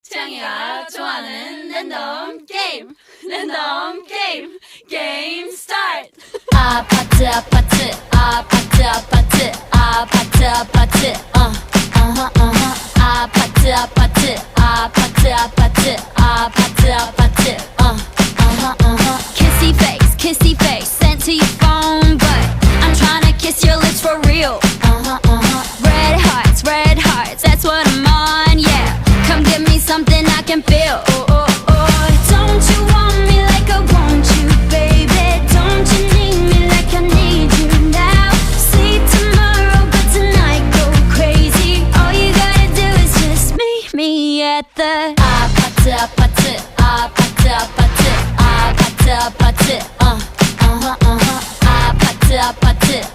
채영이가 좋아하는 랜덤 게임 게임 스타트. 아파트 아파트 아파트 아파트 아파트 아파트 아파트 아파트 아파트 아파트 아파트 아파트 kissy face sent to your phone but I'm tryna kiss your lips for real. Red hearts, that's what I'm on, yeah. Come give me something I can feel. Don't you want me like I want you, baby? Don't you need me like I need you now? Sleep tomorrow, but tonight go crazy. All you gotta do is just meet me at the 아파트 아파트 아파트 아파트 아파트 아파트 아파트 아파트